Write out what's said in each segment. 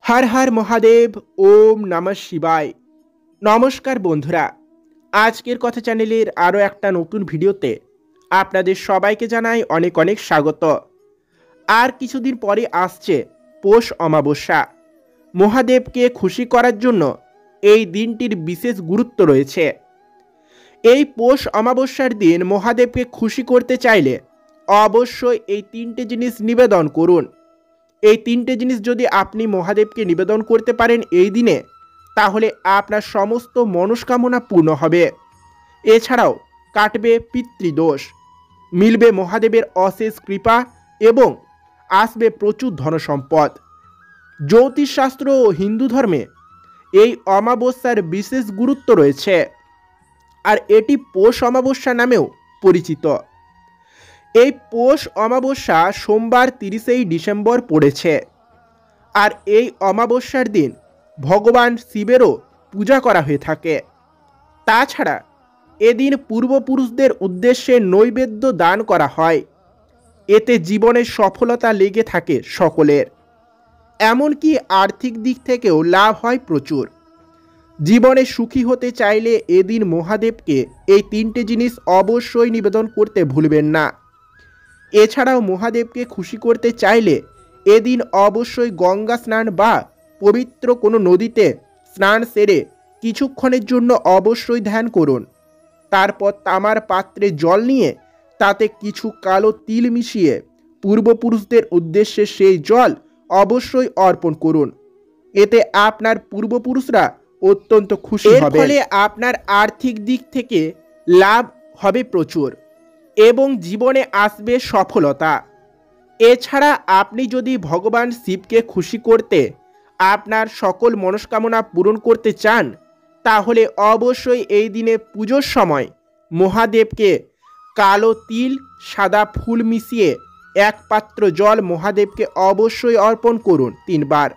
हर हर महादेव ओम नमः शिवाय। नमस्कार बंधुरा, आजकेर कथा चैनेलेर आरो एकटा नतून भिडियोते आपनादेर सबाइके जानाई अनेक अनेक स्वागत। आर किछुदिन परे आसछे पौष अमाबस्या। महादेवके खुशी करार जोन्नो एई दिनटिर विशेष गुरुत्व रयेछे। एई पौष अमाबस्यार दिन महादेवके खुशी करते चाइले अवश्यई एई तीनटे जिनिस निवेदन करुन। এই তিনটে জিনিস যদি আপনি মহাদেবকে নিবেদন করতে পারেন এই দিনে, তাহলে আপনার সমস্ত মনস্কামনা পূর্ণ হবে। এছাড়াও কাটবে পিতৃদোষ, মিলবে মহাদেবের অশেষ কৃপা এবং আসবে প্রচুর ধনসম্পদ। জ্যোতিষশাস্ত্র ও হিন্দু ধর্মে এই অমাবস্যার বিশেষ গুরুত্ব রয়েছে, আর এটি পৌষ অমাবস্যা নামেও পরিচিত। এই পৌষ অমাবস্যা সোমবার 30 ডিসেম্বর পড়েছে। আর এই অমাবস্যার দিন ভগবান শিবেরও পূজা করা হয়ে থাকে। তাছাড়া এদিন পূর্বপুরুষদের উদ্দেশ্যে নৈবেদ্য দান করা হয়। এতে জীবনে সফলতা লেগে থাকে সকলের, এমনকি আর্থিক দিক থেকেও লাভ হয় প্রচুর। জীবনে সুখী হতে চাইলে এদিন মহাদেবকে এই তিনটে জিনিস অবশ্যই নিবেদন করতে ভুলবেন না। এছাড়াও মহাদেবকে খুশি করতে চাইলে এদিন অবশ্যই গঙ্গা স্নান বা পবিত্র কোনো নদীতে স্নান সেরে কিছুক্ষণের জন্য অবশ্যই ধ্যান করুন। তারপর তামার পাত্রে জল নিয়ে তাতে কিছু কালো তিল মিশিয়ে পূর্বপুরুষদের উদ্দেশ্যে সেই জল অবশ্যই অর্পণ করুন। এতে আপনার পূর্বপুরুষরা অত্যন্ত খুশি হবে। এর ফলে আপনার আর্থিক দিক থেকে লাভ হবে প্রচুর এবং জীবনে আসবে সফলতা। এছাড়া আপনি যদি ভগবান শিবকে খুশি করতে আপনার সকল মনস্কামনা পূরণ করতে চান, তাহলে অবশ্যই এই দিনে পুজোর সময় মহাদেবকে কালো তিল সাদা ফুল মিশিয়ে এক পাত্র জল মহাদেবকে অবশ্যই অর্পণ করুন 3 বার,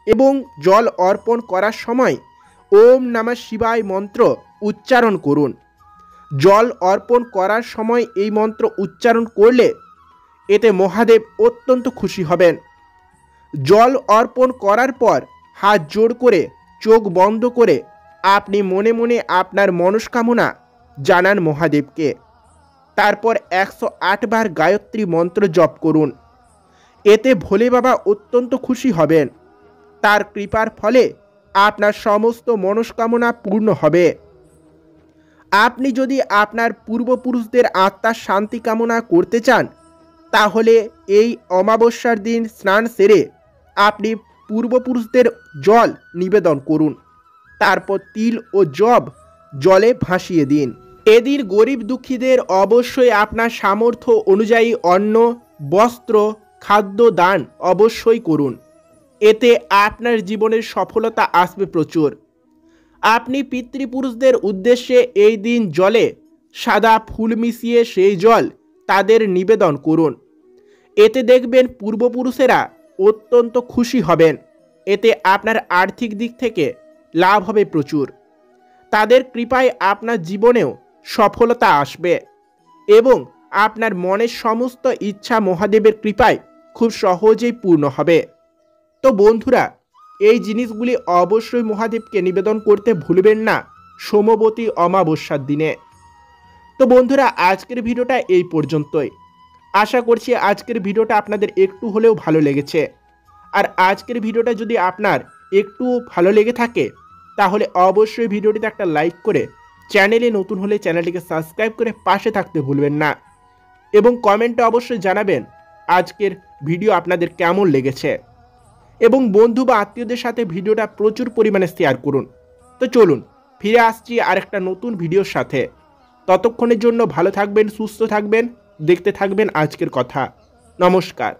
এবং জল অর্পণ করার সময় ওম নমঃ শিবায় মন্ত্র উচ্চারণ করুন। জল অর্পণ করার সময় এই মন্ত্র উচ্চারণ করলে এতে মহাদেব অত্যন্ত খুশি হবেন। জল অর্পণ করার পর হাত জোড় করে চোখ বন্ধ করে আপনি মনে মনে আপনার মনস্কামনা জানান মহাদেবকে। তারপর 108 বার গায়ত্রী মন্ত্র জপ করুন। এতে ভোলে বাবা অত্যন্ত খুশি হবেন। তার কৃপার ফলে আপনার সমস্ত মনস্কামনা পূর্ণ হবে। আপনি যদি আপনার পূর্বপুরুষদের আত্মার শান্তি কামনা করতে চান, তাহলে এই অমাবস্যার দিন স্নান সেরে আপনি পূর্বপুরুষদের জল নিবেদন করুন। তারপর তিল ও জব জলে ভাসিয়ে দিন। এদিন গরিব দুঃখীদের অবশ্যই আপনার সামর্থ্য অনুযায়ী অন্ন, বস্ত্র, খাদ্য দান অবশ্যই করুন। এতে আপনার জীবনের সফলতা আসবে প্রচুর। আপনি পিতৃপুরুষদের উদ্দেশ্যে এই দিন জলে সাদা ফুল মিশিয়ে সেই জল তাদের নিবেদন করুন। এতে দেখবেন পূর্বপুরুষেরা অত্যন্ত খুশি হবেন। এতে আপনার আর্থিক দিক থেকে লাভ হবে প্রচুর। তাদের কৃপায় আপনার জীবনেও সফলতা আসবে এবং আপনার মনের সমস্ত ইচ্ছা মহাদেবের কৃপায় খুব সহজেই পূর্ণ হবে। তো বন্ধুরা, এই জিনিসগুলি অবশ্যই মহাদেবকে নিবেদন করতে ভুলবেন না সোমবতী অমাবস্যার দিনে। তো বন্ধুরা, আজকের ভিডিওটা এই পর্যন্তই। আশা করছি আজকের ভিডিওটা আপনাদের একটু হলেও ভালো লেগেছে। আর আজকের ভিডিওটা যদি আপনার একটু ভালো লেগে থাকে, তাহলে অবশ্যই ভিডিওটিতে একটা লাইক করে চ্যানেলে নতুন হলে চ্যানেলটিকে সাবস্ক্রাইব করে পাশে থাকতে ভুলবেন না, এবং কমেন্টে অবশ্যই জানাবেন আজকের ভিডিও আপনাদের কেমন লেগেছে। এবং বন্ধু বা আত্মীয়দের সাথে ভিডিওটা প্রচুর পরিমাণে শেয়ার করুন। তো চলুন ফিরে আসছি আরেকটা নতুন ভিডিওর সাথে। ততক্ষণের জন্য ভালো থাকবেন, সুস্থ থাকবেন, দেখতে থাকবেন আজকের কথা। নমস্কার।